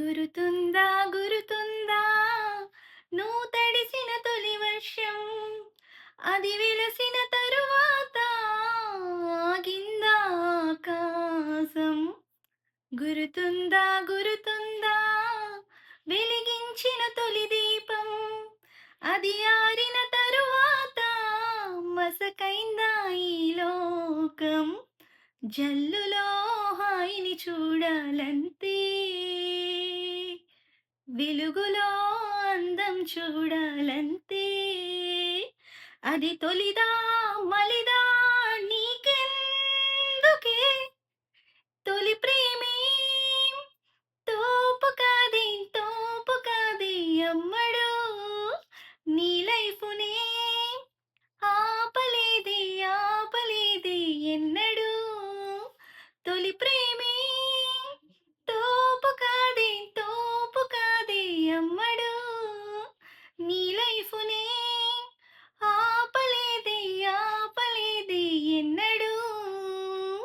గురుతుందా గురుతుందా నువ్వు తడిసిన తొలి వర్షం అది వెలసిన తరువాత ఆగిందా ఆకాశం. గురుతుందా గురుతుందా వెలిగించిన తొలి దీపం అది ఆరిన తరువాత మసకైందా ఈ లోకం. జల్లులో హాయిని చూడాలంతే, వెలుగులో అందం చూడాలంతే. అది తొలిదా మలిదా